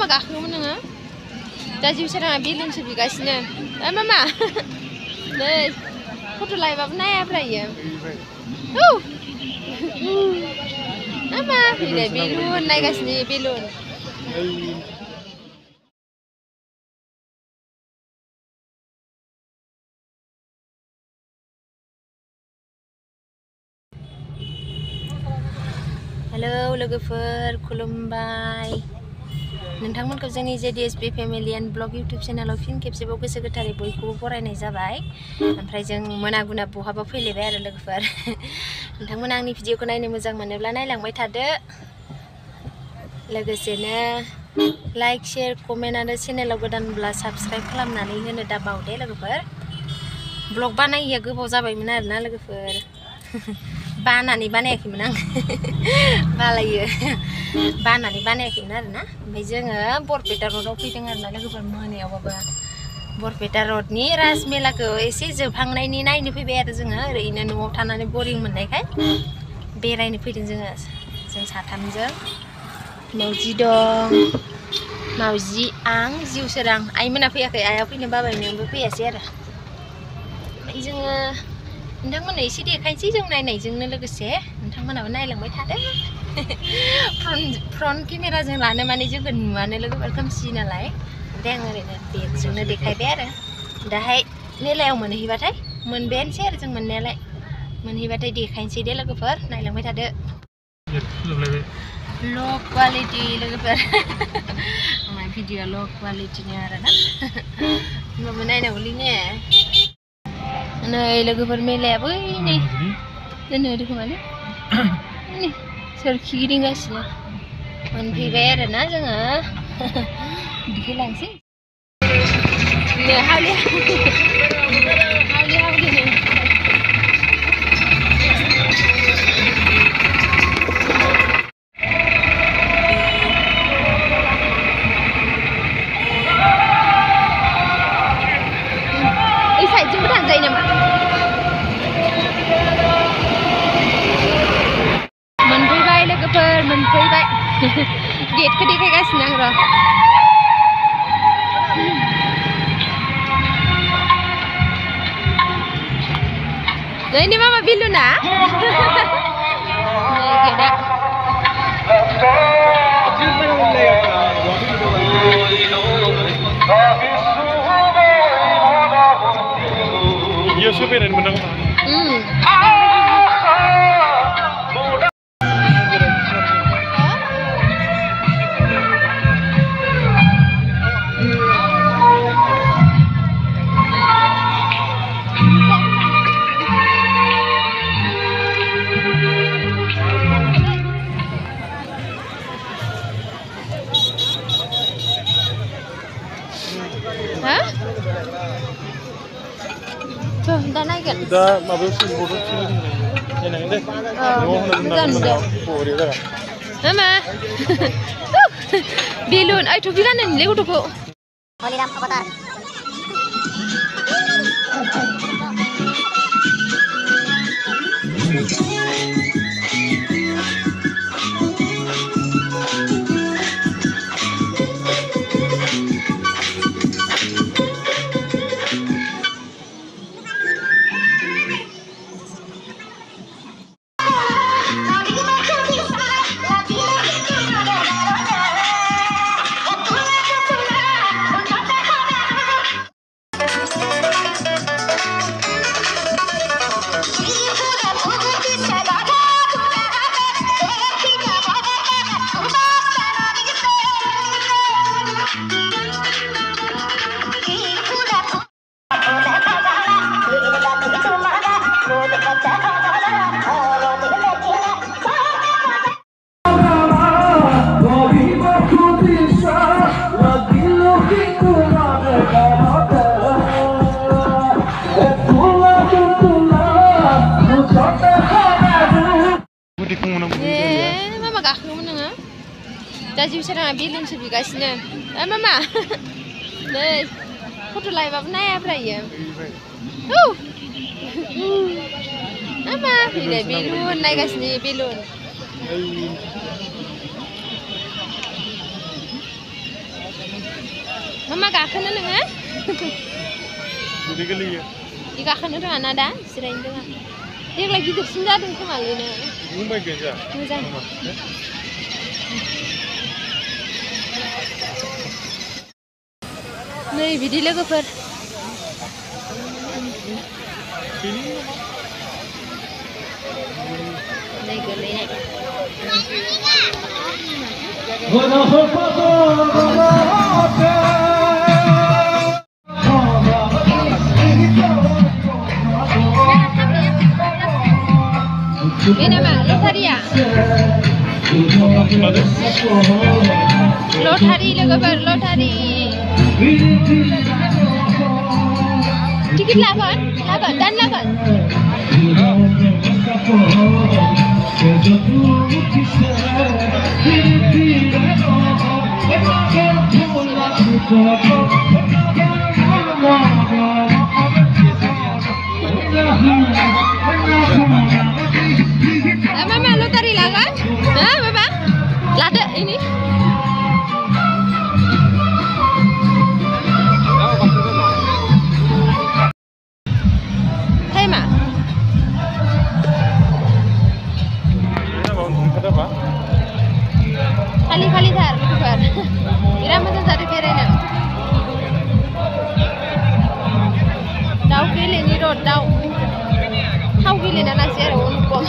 Mama gaखोगौमोन नोङो दा जिउसारा बेलुनसो बिगासिनो मामा नै फट' लायबाबो नायाब्रा इयो औ मामा नै बेलुन नायगासिनो बेलुन हेलौ लोगोफोर खुलुमबाय नोंथांमोनखौ जोंनि JDSB family end blog YouTube चेनेलाव फिन खेबसेबाव गोसो गोथारै बयखौबो बरायनाय जाबाय ओमफ्राय जों मोना गुना बहाबा फैलायबाय आरो लोगोफोर नोंथांमोना आंनि भिडिअखौ नायनो मोजां मोनोब्ला नायलांबाय थादो लोगोसेनो लाइक शेयार कमेन्ट आरो चेनेलाव गोदानब्ला साबस्क्राइब खालामनानै होनो दाबावदे लोगोफोर ब्लग बानायैया गोबाव जाबायमोन आरोना लोगोफोर बानानै बानायाखैमोन आं बालायो बानानै बानायाखैमोन आरोना ओमफ्राय जोङो बरपेटा र'डआव फैदों आरोना लोगोफोर मोनायावबाबो बरपेटा र'डनि राज मेलाखौ एसे जोबहांनायनि नायनो फैबाय आरो जोङो ओरैनो न'आव थानानै बरिं मोननायखाय बेरायनो फैदों जों साथामजों मावजि दं मावजि आं जिउसोरां आइमोना फैयाखै आइया फैनो बाबायनो ओमफ्राय फैयासै आरो ओमफ्राय जोङो नोंथांमोननो एसे देखायनोसै जों नायनायजोंनो लोगोसे नोंथांमोनाबो नायलांबाय थादो फ्रन्ट केमेराजों लानो माने जोंखौ नुवानो लोगोफोर खोमसि नालाय ओमफ्राय आं ओरैनो बेगजोंनो देखायबाय आरो दाहाय मेलायाव मोनहैबाथाय मोनबायानोसै आरो जों मोननायालाय मोनहैबाथाय देखायनोसै दे लोगोफोर नायलांबाय थादो ल' क्वालिटि लोगोफोर आंना भिडिअ'आ ल' क्वालिटिनि आरोना होमबाबो नायनांगौलै ने नै लोगोफोर मेलाया बै नै दोनो रोखोमानो नै सोरखि गिदिंगासिनो मोनफैबाय आरोना जोङो दिखायलांसै नै हावलि এই সাইডजोंबो थांजायो नामा मोनफैबाय लोगोफोर मोनफैबाय गेटखौ देखायगासिनो आं र' नै मामा बेलुना नै गेटआ Iya supir yang menang. Hah? Tuh, udah naik kan? Udah, mabuk sih, bodoh sih. Enak deh. Mama. Belun, ay tuh bilang nih, lego tuh. Holiram Avatar. Mama gaखोगौमोन नोङो दा जिउसारा बेलुनसो बिगासिनो मामा नै फट' लायबाबो नायाब्रा इयो औ मामा नै बेलुन नायगासिनो बेलुन Mama गाखोनो नोङो? Jadi geliyor. Ih गाखोनो रोङा ना दा? जिरायनो रोङा. देग्लाय गिदिरसिन जादों खोमालैनो. Bukan gajah. मोजां. नै बिदि लोगोफोर. नै गोलैनाय. Ini apa? Lotari ya? Lotari logoper, lotari. Tiket 8 dan 8. Mama lotari lah kan? Nah, Bapak. Lada ini. Hai, Ma. Kali-kali tar, Bapak. Ira macam cari berenang. Dau kili ni road dau. How gila na nasi ada unpom.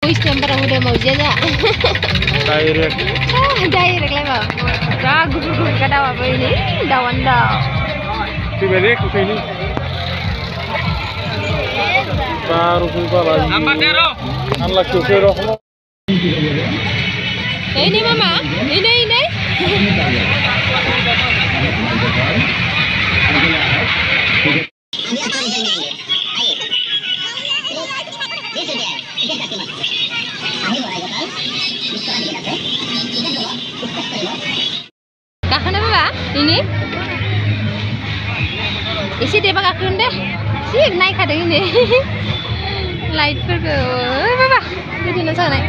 Wis tempat udah mau jalan. Direct. Direct lah bang. Ragu kata apa ini? Dawan dah. Direct ke sini. Baru kita lagi. Nampak zero. Unlock to zero. Ini mama. Ini. Kakaknya apa? Ini? Isi dia pakai deh. Sih naik ada ini. Light pergi. Apa? Itu nasi naik.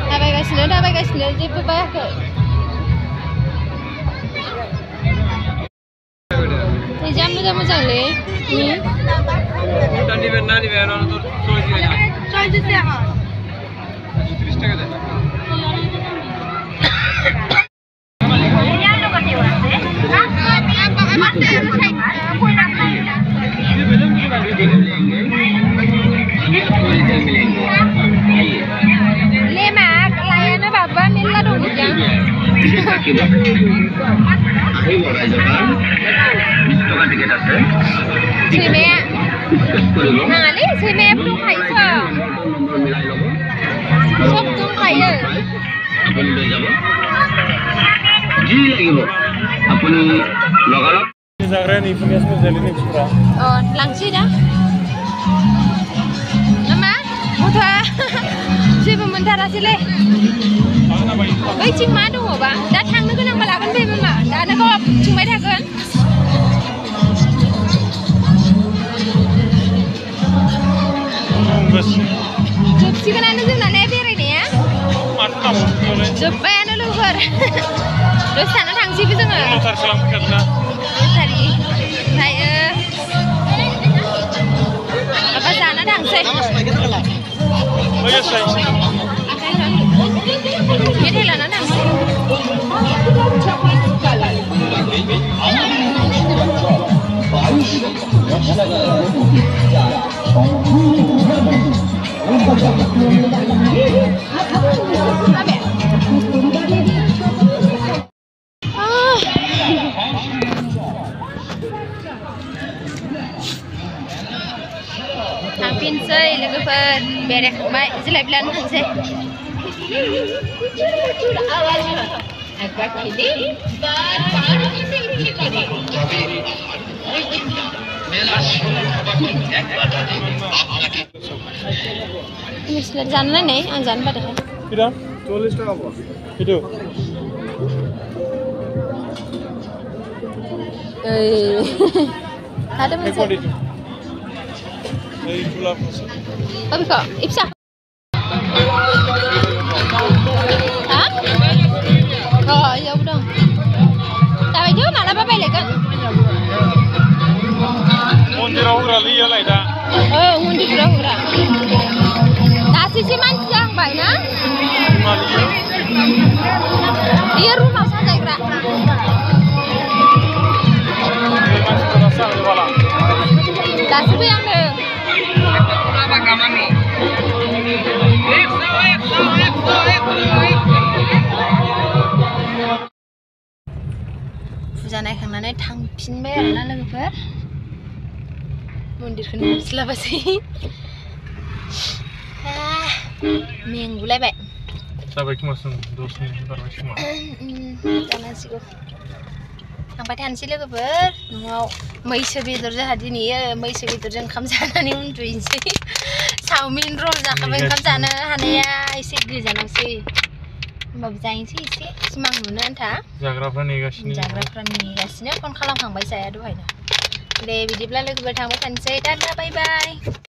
Apa guys? Jadi apa ke? Jam macam le. Tadi benar di benar tu soal siapa? Lima, layannya bapa mila dulu jam. Semeya, nangali semeya belum kaya sah. Sok belum kaya. Zagreb ni punya semua jadi ni surah. Oh, langsung dah. Mama, mudah. Siapa mentara sile? Baik cing madu apa? Datang nak nak melakukan apa mama? Dah nak kau cuma dah kan? Bus. Job sih kan anda jangan naik beri ni ya? Mantap. Job bayar nak luar. Terus sana thang sih bisa nggak? Motor selang kerana. Tadi saya apa sana thang sih? Oh ya saya. Ini lah thang sih. Hampir saya lagi berberek baik jelek bilan saya. Agak ini. Ini sudah jalan nih, anjan pada. Tidak. 40 টাকা apa? Itu. Ada macam. Dari pulau masuk. Tapi kok, Ipsa. Mundikra hura. Dasisi mansi jangbai na? Dia rumah saja kira. Dasibu yang deh. Fुजा नायखांनानै थांफिनबाय आरोना लोगोफोर मन्दिरखौ नुस्लाबासै मेंगुलायबाय जाबाय खोमा जों 10 मिनिट बारबाय खोमा जानांसिगौ थांबाय थानोसै लोगोफोर न'आव मैसो बेदर जोंहा दिनैयो मैसो बेदरजों ओंखाम जानानै उन्दुनोसै चावमिन रल जाखाबाय ओंखाम जानो हानाया एसे गोजानावसै होमबाबो जाहैनोसै एसे सिमां नुनो आन्था जाग्राफ्रा नेगासिनो फन खालामखांबाय जाया दहायनो दे बिदिब्ला लोगोफोर थांबाय थानोसै टाटा बाय बाय